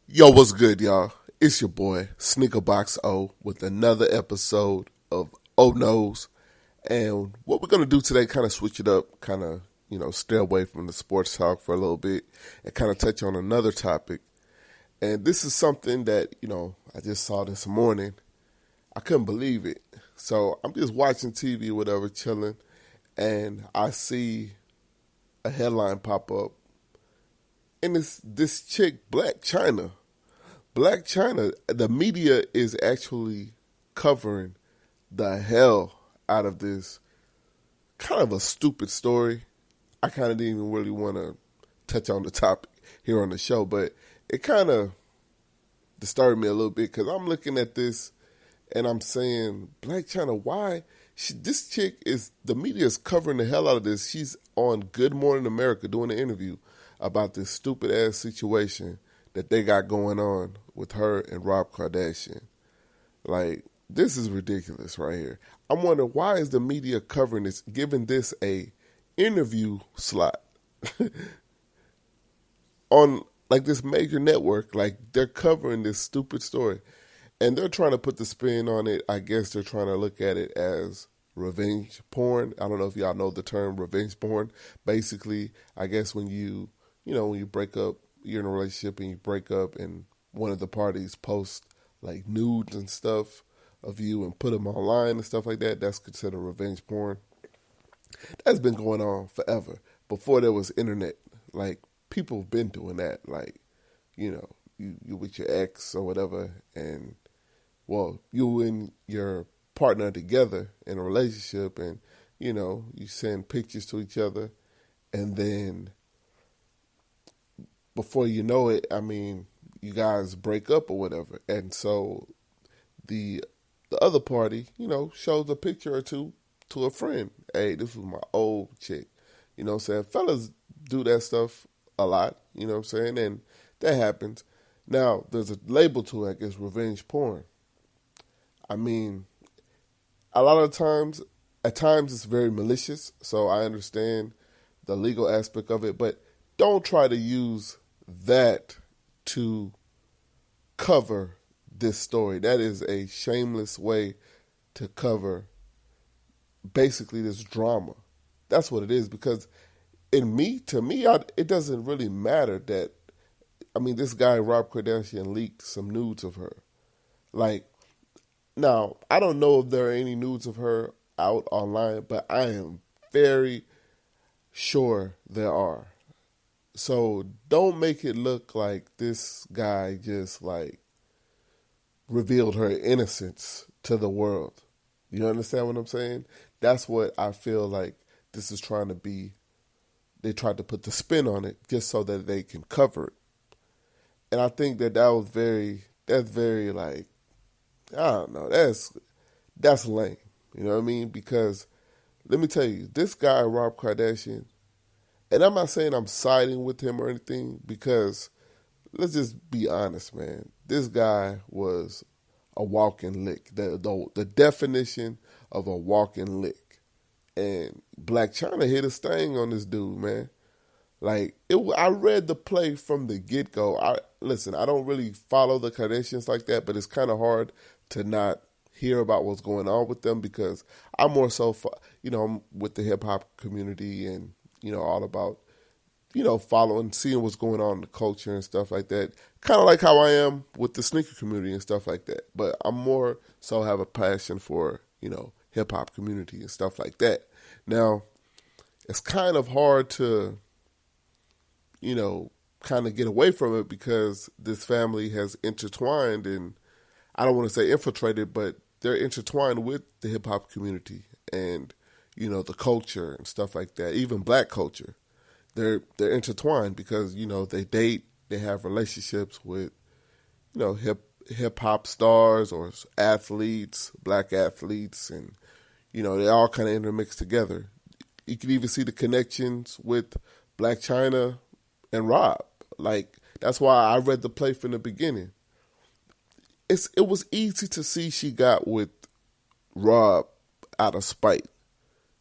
Yo, what's good, y'all? It's your boy, Sneakerbox O, with another episode of O Knows. And what we're going to do today, kind of switch it up, kind of, stay away from the sports talk for a little bit and kind of touch on another topic. And this is something that, I just saw this morning. I couldn't believe it. So I'm just watching TV or whatever, chilling, and I see a headline pop up. And it's this chick, blacc+chyna. blacc+chyna, the media is actually covering the hell out of this kind of a stupid story. I kind of didn't even really want to touch on the topic here on the show, but it kind of disturbed me a little bit because I'm looking at this and I'm saying, blacc+chyna, why? This chick is, the media is covering the hell out of this. She's on Good Morning America doing an interview about this stupid ass situation that they got going on with her and Rob Kardashian. Like, this is ridiculous right here. I'm wondering, why is the media covering this, giving this a interview slot on like this major network? Like, they're covering this stupid story and they're trying to put the spin on it. I guess they're trying to look at it as revenge porn. I don't know if y'all know the term revenge porn. Basically, I guess when you break up, you're in a relationship and you break up and one of the parties posts like nudes and stuff of you and put them online and stuff like that, that's considered revenge porn. That's been going on forever. Before there was internet, like, people have been doing that. Like, you with your ex or whatever, and, well, you and your partner together in a relationship and, you send pictures to each other, and then before you know it, I mean, you guys break up or whatever. And so the other party, shows a picture or two to a friend. Hey, this was my old chick. You know what I'm saying? Fellas do that stuff a lot, you know what I'm saying? And that happens. Now, there's a label to it, I guess, revenge porn. I mean, a lot of times, at times it's very malicious, so I understand the legal aspect of it, but don't try to use that to cover this story. That is a shameless way to cover basically this drama. That's what it is, because to me, it doesn't really matter that, this guy, Rob Kardashian, leaked some nudes of her. Like, now, I don't know if there are any nudes of her out online, but I am very sure there are. So don't make it look like this guy just like revealed her innocence to the world. You understand what I'm saying? That's what I feel like this is trying to be. They tried to put the spin on it just so that they can cover it. And I think that's very like, I don't know, that's lame. You know what I mean? Because let me tell you, this guy, Rob Kardashian, and I'm not saying I'm siding with him or anything, because let's just be honest, man. This guy was a walking lick, the definition of a walking lick. And blacc+chyna hit a sting on this dude, man. Like, I read the play from the get-go. I don't really follow the Kardashians like that, but it's kind of hard to not hear about what's going on with them, because I'm more so, I'm with the hip-hop community and, all about, following, seeing what's going on in the culture and stuff like that. Kind of like how I am with the sneaker community and stuff like that. But I'm more so have a passion for, hip-hop community and stuff like that. Now, it's kind of hard to, kind of get away from it, because this family has intertwined, and I don't want to say infiltrated, but they're intertwined with the hip-hop community and, the culture and stuff like that, even black culture. They're intertwined because, they date, they have relationships with, hip-hop stars or athletes, black athletes, and, they all kind of intermix together. You can even see the connections with blacc+chyna and Rob. Like, that's why I read the play from the beginning. It was easy to see she got with Rob out of spite.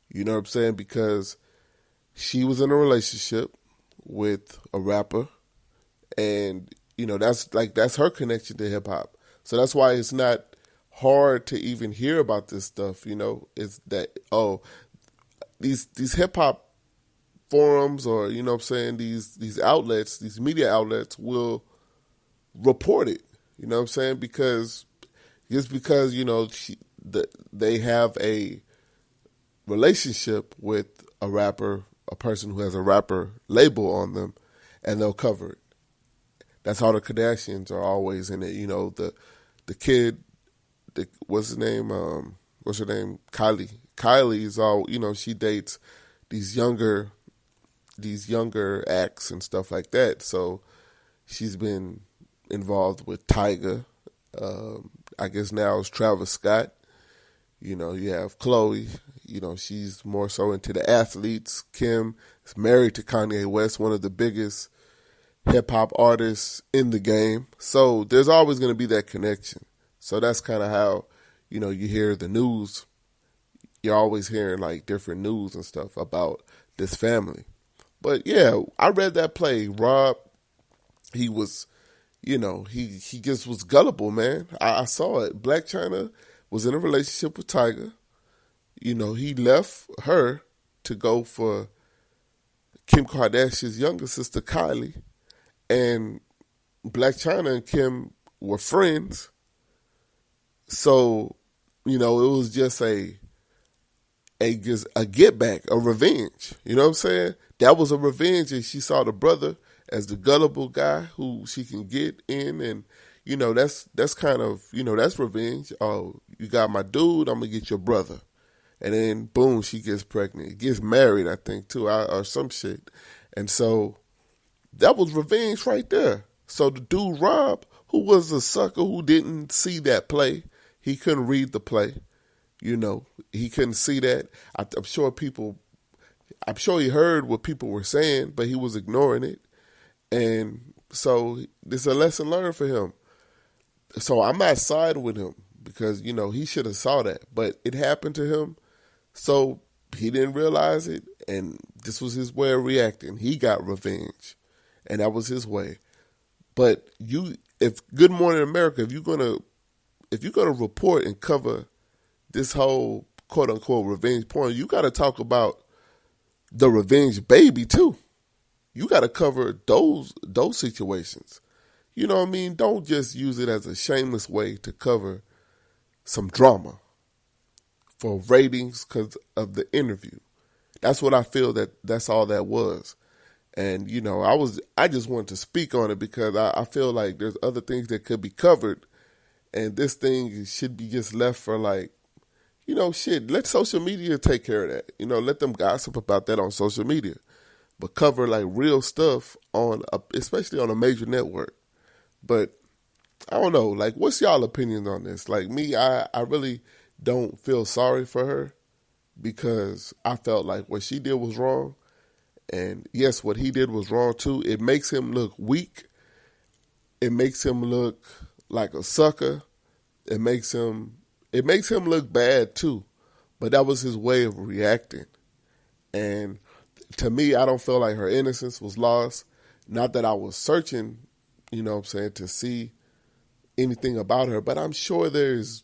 You know what I'm saying? Because she was in a relationship with a rapper, and that's her connection to hip hop. So that's why it's not hard to even hear about this stuff. It's that these hip hop forums, or these outlets, these media outlets will report it. You know what I'm saying? Because they have a relationship with a rapper, a person who has a rapper label on them, and they'll cover it. That's how the Kardashians are always in it. The kid, what's her name? Kylie. Kylie is all, she dates these younger acts and stuff like that. So she's been involved with Tyga. I guess now it's Travis Scott. You have Chloe. She's more so into the athletes. Kim is married to Kanye West, one of the biggest hip-hop artists in the game. So there's always going to be that connection. So that's kind of how, you hear the news. You're always hearing like different news and stuff about this family. But yeah, I read that play. Rob, he was, he just was gullible, man. I saw it. Blac Chyna was in a relationship with Tyga. He left her to go for Kim Kardashian's younger sister, Kylie. And Blac Chyna and Kim were friends. So, it was just a get back, a revenge. You know what I'm saying? That was a revenge, and she saw the brother as the gullible guy who she can get in, and that's kind of that's revenge. Oh, you got my dude, I'm gonna get your brother, and then boom, she gets pregnant, gets married, I think too, or some shit, and so that was revenge right there. So the dude Rob, who was a sucker who didn't see that play, he couldn't read the play. He couldn't see that. I'm sure he heard what people were saying, but he was ignoring it. And so it's a lesson learned for him. So I'm not siding with him because, he should have saw that. But it happened to him, so he didn't realize it. And this was his way of reacting. He got revenge. And that was his way. But if Good Morning America, if you're gonna report and cover this whole quote unquote revenge porn, you got to talk about the revenge baby too. You got to cover those situations. You know what I mean? Don't just use it as a shameless way to cover some drama for ratings because of the interview. That's what I feel that's all that was. And, I just wanted to speak on it because I feel like there's other things that could be covered, and this thing should be just left for let social media take care of that. Let them gossip about that on social media, but cover like real stuff especially on a major network. But I don't know, like, what's y'all opinions on this? Like me, I really don't feel sorry for her because I felt like what she did was wrong. And yes, what he did was wrong too. It makes him look weak. It makes him look like a sucker. It makes him look bad too. But that was his way of reacting. And to me, I don't feel like her innocence was lost. Not that I was searching, to see anything about her, but I'm sure there's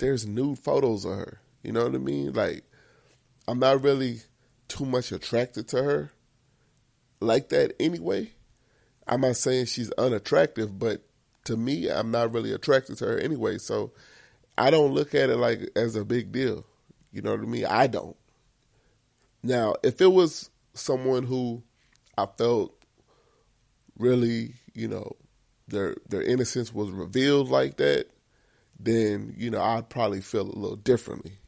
nude photos of her. You know what I mean? Like, I'm not really too much attracted to her like that anyway. I'm not saying she's unattractive, but to me, I'm not really attracted to her anyway. So I don't look at it like as a big deal. You know what I mean? I don't. Now, if it was someone who I felt really, their innocence was revealed like that, then, I'd probably feel a little differently.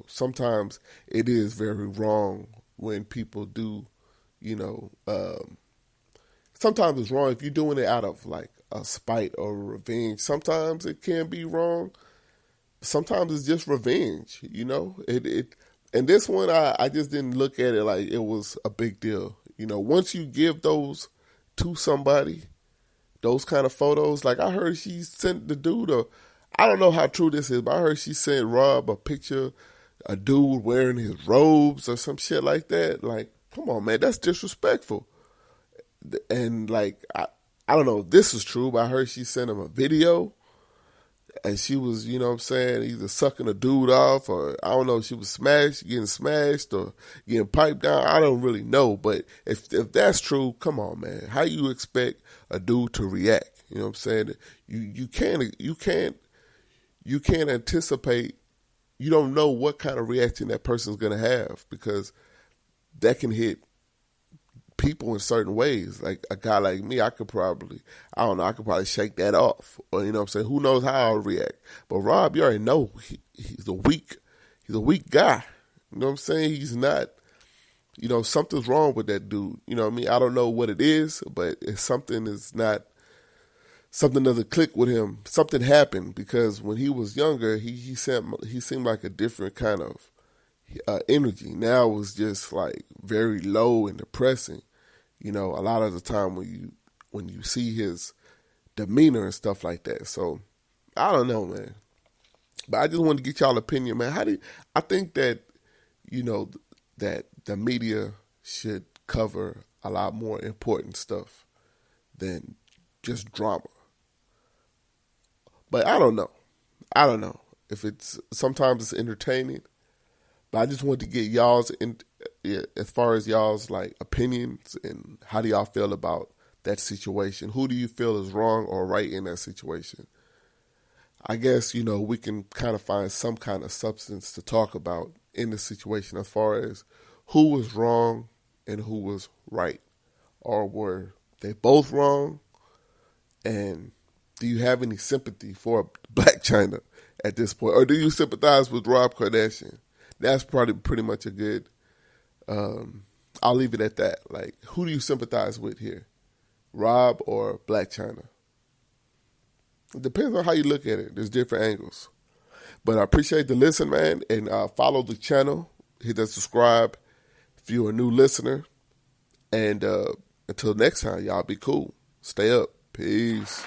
Sometimes it is very wrong when people do, sometimes it's wrong if you're doing it out of like a spite or revenge. Sometimes it can be wrong. Sometimes it's just revenge, and this one, I just didn't look at it like it was a big deal. Once you give those to somebody, those kind of photos, like I heard she sent the dude I don't know how true this is, but I heard she sent Rob a picture, a dude wearing his robes or some shit like that. Like, come on, man, that's disrespectful. And like, I don't know if this is true, but I heard she sent him a video and she was, you know what I'm saying, either sucking a dude off or I don't know if she was getting smashed or getting piped down. I don't really know. But if that's true, come on, man. How you expect a dude to react? You know what I'm saying? You can't anticipate. You don't know what kind of reaction that person's going to have because that can hit people in certain ways. Like a guy like me, I could probably shake that off. Or, you know what I'm saying? Who knows how I'll react. But Rob, you already know he's a weak guy. You know what I'm saying? He's not, you know, something's wrong with that dude. You know what I mean? I don't know what it is, but if something doesn't click with him. Something happened because when he was younger, he seemed like a different kind of energy. Now it was just like very low and depressing. You know, a lot of the time when you see his demeanor and stuff like that. So I don't know, man. But I just wanted to get y'all opinion, man. I think that, you know, that the media should cover a lot more important stuff than just drama. But I don't know. If sometimes it's entertaining. But I just wanted to get y'all's, as far as y'all's like opinions and how do y'all feel about that situation? Who do you feel is wrong or right in that situation? I guess, you know, we can kind of find some kind of substance to talk about in the situation as far as who was wrong and who was right. Or were they both wrong? And do you have any sympathy for Blac Chyna at this point? Or do you sympathize with Rob Kardashian? That's probably pretty much a good, I'll leave it at that. Like, who do you sympathize with here? Rob or Blac Chyna? It depends on how you look at it. There's different angles. But I appreciate the listen, man. And follow the channel. Hit that subscribe if you're a new listener. And until next time, y'all be cool. Stay up. Peace.